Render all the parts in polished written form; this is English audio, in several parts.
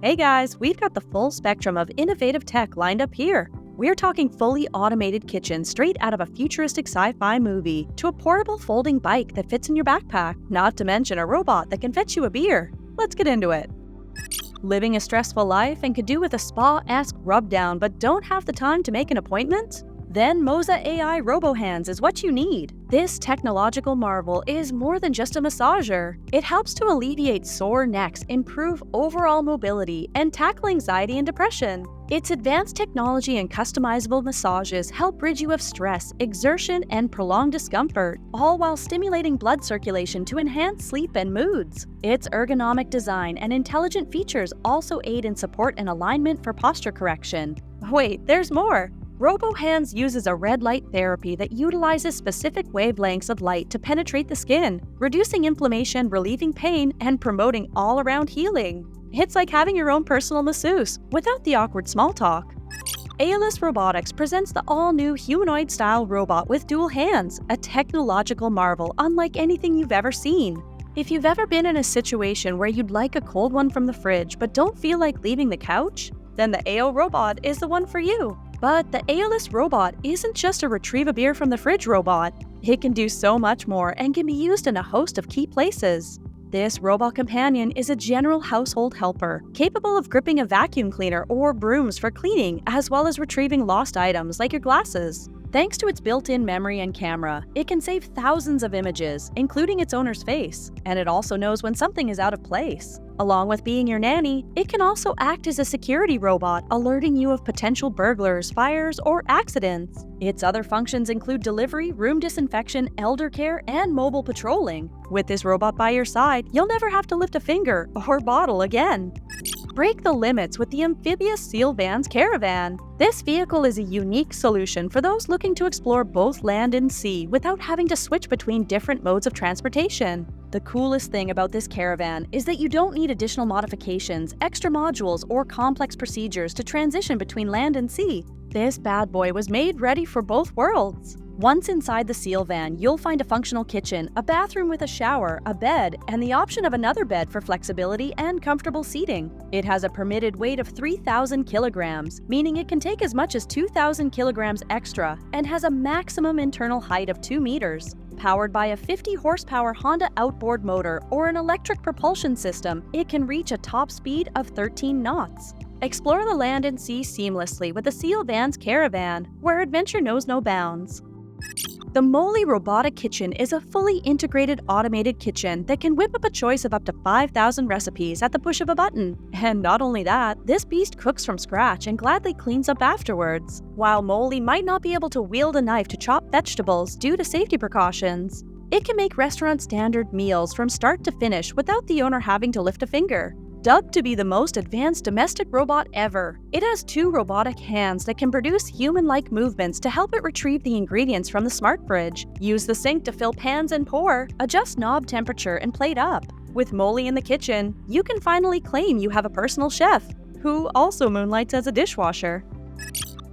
Hey guys, we've got the full spectrum of innovative tech lined up here. We're talking fully automated kitchen straight out of a futuristic sci-fi movie, to a portable folding bike that fits in your backpack, not to mention a robot that can fetch you a beer. Let's get into it. Living a stressful life and could do with a spa-esque rub-down but don't have the time to make an appointment? Then Mosa AI Robohands is what you need. This technological marvel is more than just a massager. It helps to alleviate sore necks, improve overall mobility, and tackle anxiety and depression. Its advanced technology and customizable massages help rid you of stress, exertion, and prolonged discomfort, all while stimulating blood circulation to enhance sleep and moods. Its ergonomic design and intelligent features also aid in support and alignment for posture correction. Wait, there's more! Robohands uses a red light therapy that utilizes specific wavelengths of light to penetrate the skin, reducing inflammation, relieving pain, and promoting all-around healing. It's like having your own personal masseuse, without the awkward small talk. Aeolus Robotics presents the all-new humanoid-style robot with dual hands, a technological marvel unlike anything you've ever seen. If you've ever been in a situation where you'd like a cold one from the fridge but don't feel like leaving the couch, then the AO Robot is the one for you. But the Aeolus robot isn't just a retrieve a beer from the fridge robot. It can do so much more and can be used in a host of key places. This robot companion is a general household helper, capable of gripping a vacuum cleaner or brooms for cleaning, as well as retrieving lost items like your glasses. Thanks to its built-in memory and camera, it can save thousands of images, including its owner's face, and it also knows when something is out of place. Along with being your nanny, it can also act as a security robot, alerting you of potential burglars, fires, or accidents. Its other functions include delivery, room disinfection, elder care, and mobile patrolling. With this robot by your side, you'll never have to lift a finger or bottle again. Break the limits with the amphibious Seal Van's Caravan. This vehicle is a unique solution for those looking to explore both land and sea without having to switch between different modes of transportation. The coolest thing about this caravan is that you don't need additional modifications, extra modules, or complex procedures to transition between land and sea. This bad boy was made ready for both worlds. Once inside the Seal Van, you'll find a functional kitchen, a bathroom with a shower, a bed, and the option of another bed for flexibility and comfortable seating. It has a permitted weight of 3,000 kilograms, meaning it can take as much as 2,000 kilograms extra, and has a maximum internal height of 2 meters. Powered by a 50-horsepower Honda outboard motor or an electric propulsion system, it can reach a top speed of 13 knots. Explore the land and sea seamlessly with the Seal Van's Caravan, where adventure knows no bounds. The Moly robotic kitchen is a fully integrated automated kitchen that can whip up a choice of up to 5,000 recipes at the push of a button. And not only that, this beast cooks from scratch and gladly cleans up afterwards. While Moly might not be able to wield a knife to chop vegetables due to safety precautions, it can make restaurant standard meals from start to finish without the owner having to lift a finger. Dubbed to be the most advanced domestic robot ever, it has 2 robotic hands that can produce human-like movements to help it retrieve the ingredients from the smart fridge, use the sink to fill pans and pour, adjust knob temperature, and plate up. With Moly in the kitchen, you can finally claim you have a personal chef, who also moonlights as a dishwasher.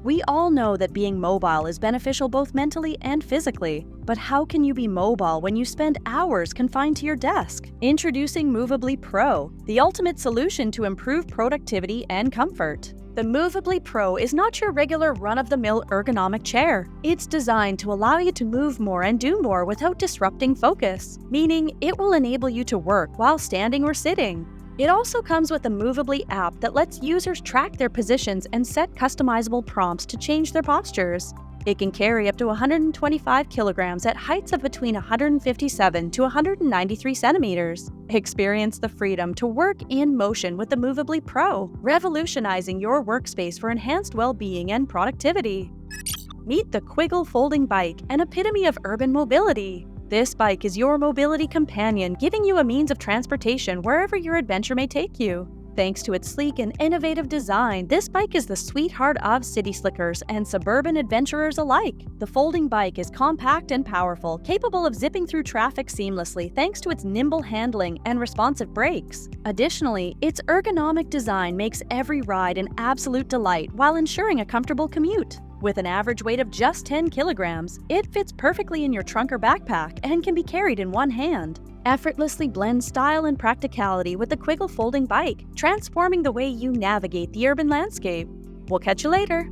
We all know that being mobile is beneficial both mentally and physically, but how can you be mobile when you spend hours confined to your desk? Introducing Movably Pro, the ultimate solution to improve productivity and comfort. The Movably Pro is not your regular run-of-the-mill ergonomic chair. It's designed to allow you to move more and do more without disrupting focus, meaning it will enable you to work while standing or sitting. It also comes with a Movably app that lets users track their positions and set customizable prompts to change their postures. It can carry up to 125 kilograms at heights of between 157 to 193 centimeters. Experience the freedom to work in motion with the Movably Pro, revolutionizing your workspace for enhanced well-being and productivity. Meet the Quiggle folding bike, an epitome of urban mobility. This bike is your mobility companion, giving you a means of transportation wherever your adventure may take you. Thanks to its sleek and innovative design, this bike is the sweetheart of city slickers and suburban adventurers alike. The folding bike is compact and powerful, capable of zipping through traffic seamlessly thanks to its nimble handling and responsive brakes. Additionally, its ergonomic design makes every ride an absolute delight while ensuring a comfortable commute. With an average weight of just 10 kilograms, it fits perfectly in your trunk or backpack and can be carried in one hand. Effortlessly blend style and practicality with the Quiggle folding bike, transforming the way you navigate the urban landscape. We'll catch you later!